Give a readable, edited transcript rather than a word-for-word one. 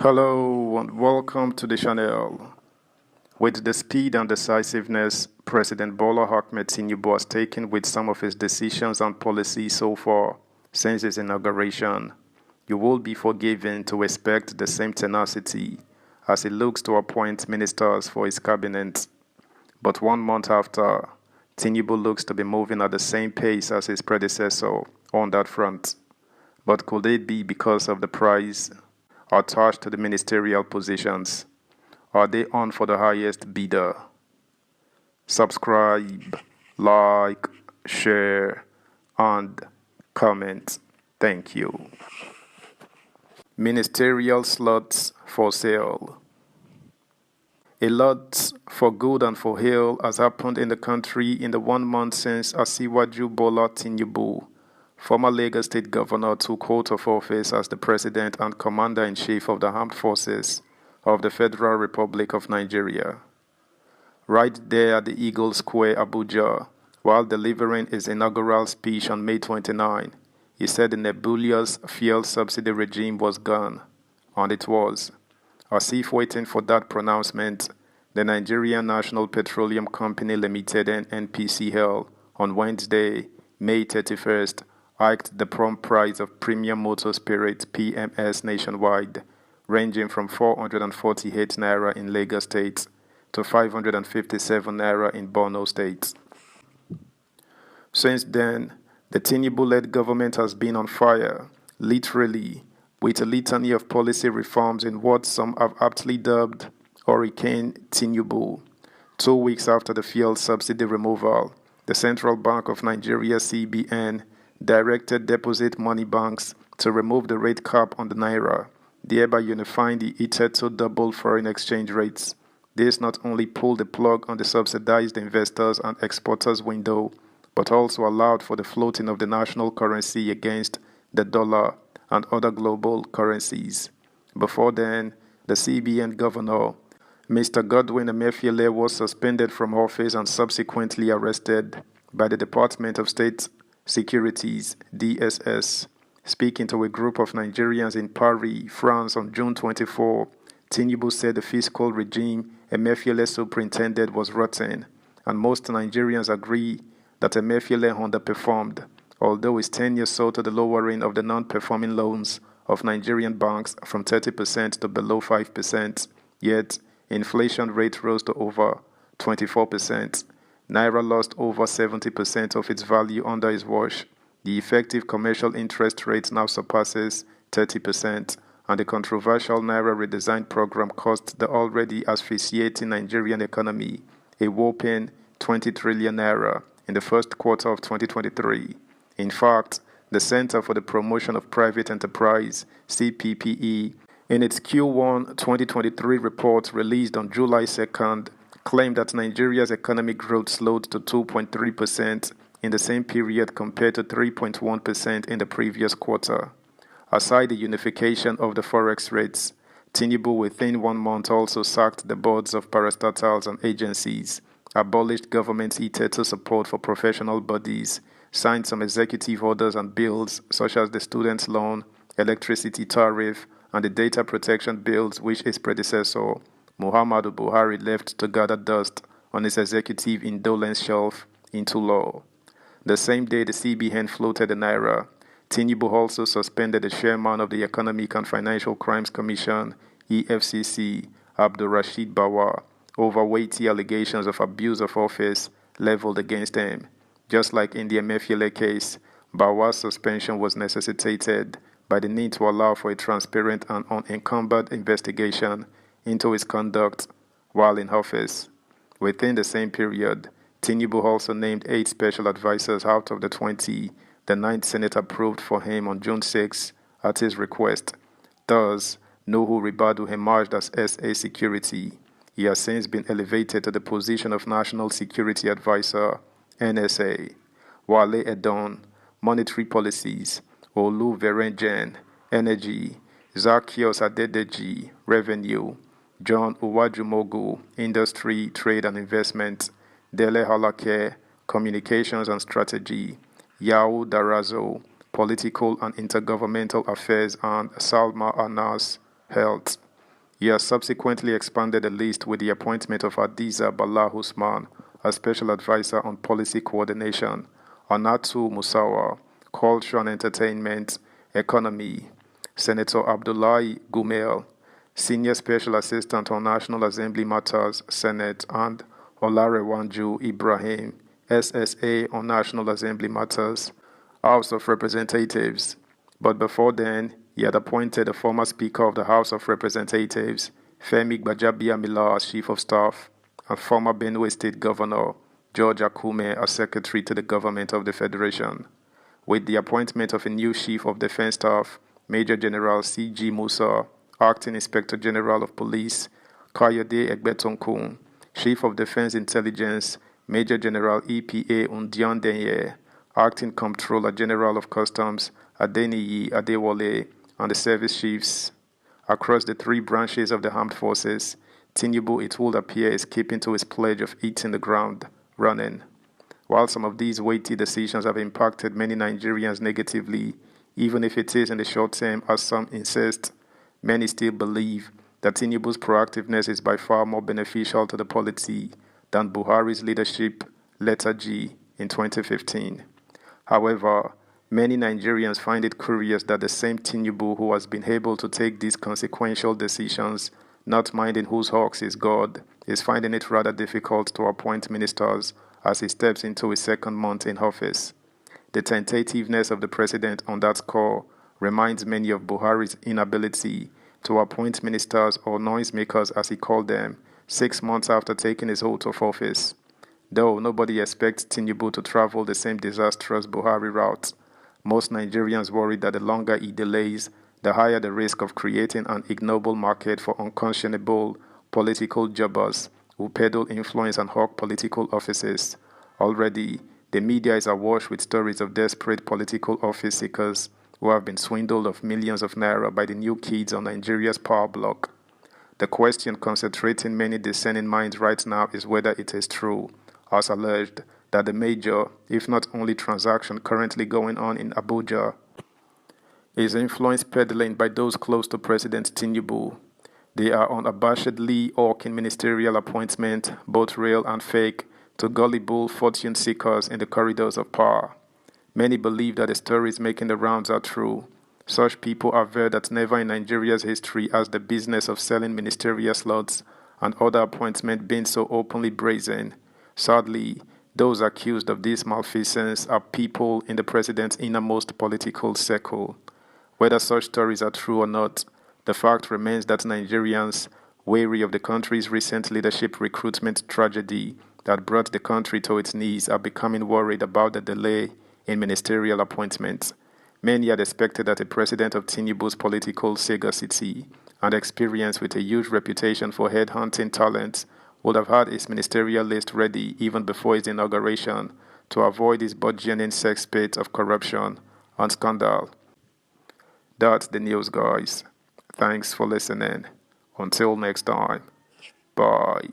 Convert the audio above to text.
Hello and welcome to the channel. With the speed and decisiveness President Bola Ahmed Tinubu has taken with some of his decisions and policies so far since his inauguration, you will be forgiven to expect the same tenacity as he looks to appoint ministers for his cabinet. But 1 month after, Tinubu looks to be moving at the same pace as his predecessor on that front. But could it be because of the price attached to the ministerial positions? Are they on for the highest bidder? Subscribe, like, share, and comment. Thank you. Ministerial slots for sale. A lot for good and for ill has happened in the country in the 1 month since Asiwaju Bola Tinubu, former Lagos State Governor, took oath of office as the President and Commander-in-Chief of the Armed Forces of the Federal Republic of Nigeria. Right there at the Eagle Square, Abuja, while delivering his inaugural speech on May 29, he said the nebulous fuel subsidy regime was gone, and it was. As if waiting for that pronouncement, the Nigerian National Petroleum Company Limited (NPCL) on Wednesday, May 31st, hiked the prompt price of premium motor spirit (PMS) nationwide, ranging from 448 naira in Lagos State to 557 naira in Borno State. Since then, the Tinubu-led government has been on fire, literally, with a litany of policy reforms in what some have aptly dubbed Hurricane Tinubu. 2 weeks after the fuel subsidy removal, the Central Bank of Nigeria (CBN) directed deposit money banks to remove the rate cap on the naira, thereby unifying the hitherto double foreign exchange rates. This not only pulled the plug on the subsidized investors and exporters window, but also allowed for the floating of the national currency against the dollar and other global currencies. Before then, the CBN governor, Mr. Godwin Emefiele, was suspended from office and subsequently arrested by the Department of State Securities (DSS). Speaking to a group of Nigerians in Paris, France on June 24, Tinubu said the fiscal regime Emefiele superintended was rotten, and most Nigerians agree that Emefiele underperformed, although his tenure saw to the lowering of the non-performing loans of Nigerian banks from 30% to below 5%, yet inflation rate rose to over 24%. Naira lost over 70% of its value under his watch. The effective commercial interest rate now surpasses 30%, and the controversial Naira redesign program cost the already asphyxiating Nigerian economy a whopping 20 trillion naira in the first quarter of 2023. In fact, the Center for the Promotion of Private Enterprise (CPPE), in its Q1 2023 report released on July 2nd, claimed that Nigeria's economic growth slowed to 2.3% in the same period compared to 3.1% in the previous quarter. Aside the unification of the forex rates, Tinubu within 1 month also sacked the boards of parastatals and agencies, abolished government hitherto support for professional bodies, signed some executive orders and bills such as the student loan, electricity tariff, and the data protection bills which his predecessor, Muhammadu Buhari, left to gather dust on his executive indolence shelf into law. The same day the CBN floated the naira, Tinubu also suspended the chairman of the Economic and Financial Crimes Commission (EFCC), Abdul Rashid Bawar, over weighty allegations of abuse of office leveled against him. Just like in the Emefiele case, Bawar's suspension was necessitated by the need to allow for a transparent and unencumbered investigation into his conduct while in office. Within the same period, Tinubu also named 8 special advisors out of the 20 the 9th Senate approved for him on June 6 at his request. Thus, Nuhu Ribadu emerged as SA Security. He has since been elevated to the position of National Security Advisor, NSA. Wale Edon, Monetary Policies, Olu Verenjen, Energy, Zacchaeus Adedeji, Revenue, John Uwajumogu, Industry, Trade and Investment, Dele Halake, Communications and Strategy, Yao Darazo, Political and Intergovernmental Affairs, and Salma Anas, Health. He has subsequently expanded the list with the appointment of Hadiza Bala Usman as Special Advisor on Policy Coordination, Anatu Musawa, Culture and Entertainment, Economy, Senator Abdullahi Gumel, Senior Special Assistant on National Assembly Matters, Senate, and Olarewanju Ibrahim, SSA on National Assembly Matters, House of Representatives. But before then, he had appointed the former Speaker of the House of Representatives, Femi Gbajabiamila, as Chief of Staff, and former Benue State Governor, George Akume, as Secretary to the Government of the Federation. With the appointment of a new Chief of Defense Staff, Major General C.G. Musa, Acting Inspector General of Police, Kayode Egbetonkun, Chief of Defense Intelligence, Major General EPA Undiandenye, Acting Comptroller General of Customs, Adeniyi Adewale, and the service chiefs across the three branches of the armed forces, Tinubu, it would appear, is keeping to his pledge of hitting the ground running. While some of these weighty decisions have impacted many Nigerians negatively, even if it is in the short term, as some insist, many still believe that Tinubu's proactiveness is by far more beneficial to the polity than Buhari's leadership, letter G, in 2015. However, many Nigerians find it curious that the same Tinubu who has been able to take these consequential decisions, not minding whose hawks is God, is finding it rather difficult to appoint ministers as he steps into his second month in office. The tentativeness of the president on that score reminds many of Buhari's inability to appoint ministers or noisemakers, as he called them, 6 months after taking his oath of office. Though nobody expects Tinubu to travel the same disastrous Buhari route, most Nigerians worry that the longer he delays, the higher the risk of creating an ignoble market for unconscionable political jobbers who peddle influence and hawk political offices. Already, the media is awash with stories of desperate political office seekers who have been swindled of millions of naira by the new kids on Nigeria's power block. The question concentrating many discerning minds right now is whether it is true, as alleged, that the major, if not only transaction currently going on in Abuja, is influence peddling by those close to President Tinubu. They are unabashedly hawking ministerial appointment, both real and fake, to gullible fortune seekers in the corridors of power. Many believe that the stories making the rounds are true. Such people aver that never in Nigeria's history has the business of selling ministerial slots and other appointments been so openly brazen. Sadly, those accused of this malfeasance are people in the president's innermost political circle. Whether such stories are true or not, the fact remains that Nigerians, weary of the country's recent leadership recruitment tragedy that brought the country to its knees, are becoming worried about the delay in ministerial appointments. Many had expected that a president of Tinubu's political sagacity and experience with a huge reputation for headhunting talent would have had his ministerial list ready even before his inauguration to avoid his burgeoning cesspit of corruption and scandal. That's the news, guys. Thanks for listening. Until next time. Bye.